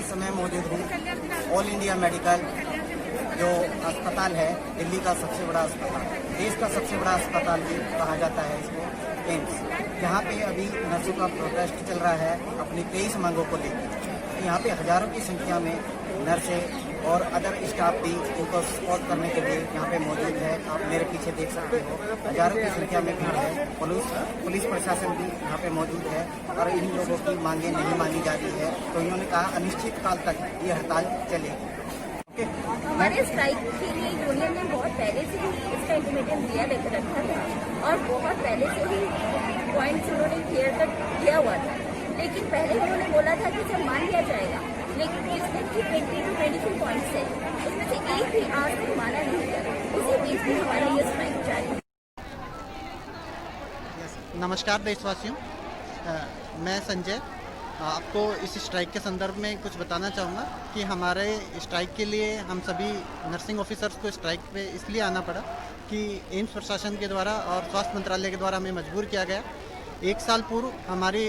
समय मौजूद हूँ ऑल इंडिया मेडिकल जो अस्पताल है, दिल्ली का सबसे बड़ा अस्पताल, देश का सबसे बड़ा अस्पताल भी कहा जाता है इसको, एम्स। यहाँ पे अभी नर्सों का प्रोटेस्ट चल रहा है अपनी 23 मांगों को लेकर। यहाँ पे हजारों की संख्या में नर्सें और अदर स्टाफ भी उनको सपोर्ट करने के लिए यहाँ पे मौजूद है। आप मेरे पीछे देख सकते हो, हजारों की संख्या में भीड़ है। पुलिस प्रशासन भी यहाँ पे मौजूद है और इन लोगों की मांगे नहीं मानी जा रही है, तो इन्होंने कहा अनिश्चित काल तक ये हड़ताल चलेगी। हमारे स्ट्राइक के लिए यूनियन ने बहुत पहले से ही इसका इंटीमेटम दिया रखा था और बहुत पहले से ही पॉइंट्स उन्होंने क्लियर कट किया हुआ था। लेकिन पहले उन्होंने बोला था कि जब मान लिया जाएगा, लेकिन इसमें 20 to 22 पॉइंट्स है, उसमें से एक भी आज तक माना नहीं गया। उसी बीच में हमारा ये स्ट्राइक जारी है। नमस्कार देशवासियों, मैं संजय आपको इस स्ट्राइक के संदर्भ में कुछ बताना चाहूँगा कि हमारे स्ट्राइक के लिए हम सभी नर्सिंग ऑफिसर्स को स्ट्राइक पे इसलिए आना पड़ा कि एम्स प्रशासन के द्वारा और स्वास्थ्य मंत्रालय के द्वारा हमें मजबूर किया गया। 1 साल पूर्व हमारी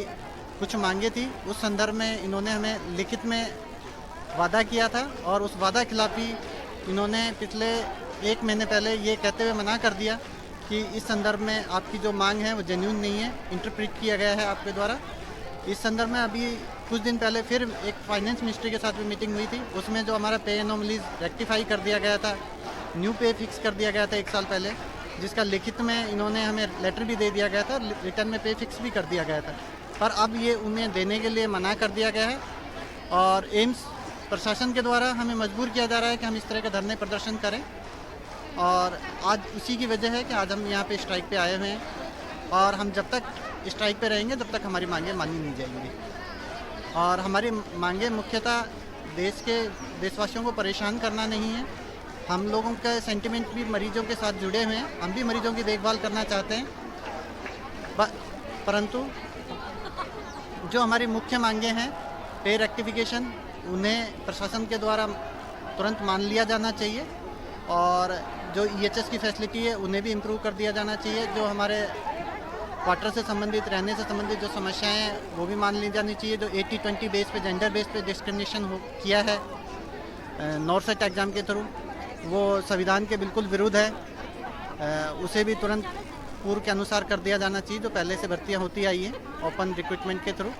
कुछ मांगे थी, उस संदर्भ में इन्होंने हमें लिखित में वादा किया था और उस वादा खिलाफी इन्होंने पिछले 1 महीने पहले ये कहते हुए मना कर दिया कि इस संदर्भ में आपकी जो मांग है वो जेन्युइन नहीं है, इंटरप्रेट किया गया है आपके द्वारा। इस संदर्भ में अभी कुछ दिन पहले फिर एक फाइनेंस मिनिस्ट्री के साथ भी मीटिंग हुई थी, उसमें जो हमारा पे एनोमलीज रेक्टिफाई कर दिया गया था, न्यू पे फिक्स कर दिया गया था 1 साल पहले, जिसका लिखित में इन्होंने हमें लेटर भी दे दिया गया था, रिटर्न में पे फिक्स भी कर दिया गया था, पर अब ये उन्हें देने के लिए मना कर दिया गया है और एम्स प्रशासन के द्वारा हमें मजबूर किया जा रहा है कि हम इस तरह के धरने प्रदर्शन करें। और आज उसी की वजह है कि आज हम यहाँ पे स्ट्राइक पे आए हुए हैं और हम जब तक स्ट्राइक पे रहेंगे तब तक हमारी मांगें मानी नहीं जाएंगी। और हमारी मांगें मुख्यतः देशवासियों को परेशान करना नहीं है। हम लोगों का सेंटिमेंट भी मरीजों के साथ जुड़े हुए हैं, हम भी मरीजों की देखभाल करना चाहते हैं, परंतु जो हमारी मुख्य मांगें हैं, पे रेक्टिफिकेशन, उन्हें प्रशासन के द्वारा तुरंत मान लिया जाना चाहिए और जो EHS की फैसिलिटी है उन्हें भी इम्प्रूव कर दिया जाना चाहिए। जो हमारे क्वार्टर से संबंधित, रहने से संबंधित जो समस्याएं हैं वो भी मान ली जानी चाहिए। जो 80-20 बेस पे, जेंडर बेस पे डिस्क्रिमिनेशन किया है नॉर्थ एग्ज़ाम के थ्रू, वो संविधान के बिल्कुल विरुद्ध है, उसे भी तुरंत पूर्व के अनुसार कर दिया जाना चाहिए जो पहले से भर्तियाँ होती आई हैं ओपन रिक्रूटमेंट के थ्रू।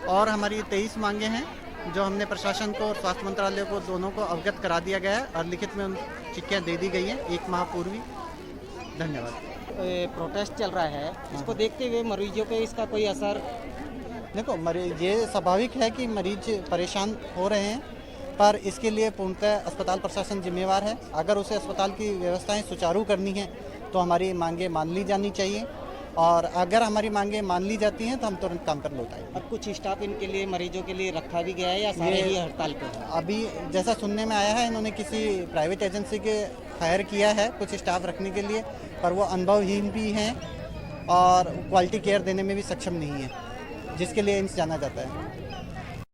और हमारी 23 मांगे हैं जो हमने प्रशासन को और स्वास्थ्य मंत्रालय को दोनों को अवगत करा दिया गया है और लिखित में उन चिट्ठियाँ दे दी गई हैं 1 माह पूर्व ही। धन्यवाद। प्रोटेस्ट चल रहा है, इसको देखते हुए मरीजों पे इसका कोई असर? देखो, ये स्वाभाविक है कि मरीज परेशान हो रहे हैं, पर इसके लिए पूर्णतः अस्पताल प्रशासन जिम्मेवार है। अगर उसे अस्पताल की व्यवस्थाएं सुचारू करनी है तो हमारी मांगें मान ली जानी चाहिए और अगर हमारी मांगें मान ली जाती हैं तो हम तुरंत काम पर लौट आएंगे। और कुछ स्टाफ इनके लिए, मरीजों के लिए रखा भी गया है या सारे ही हड़ताल पे है? अभी जैसा सुनने में आया है, इन्होंने किसी प्राइवेट एजेंसी के हायर किया है कुछ स्टाफ रखने के लिए, पर वो अनुभवहीन भी हैं और क्वालिटी केयर देने में भी सक्षम नहीं है, जिसके लिए एम्स जाना जाता है।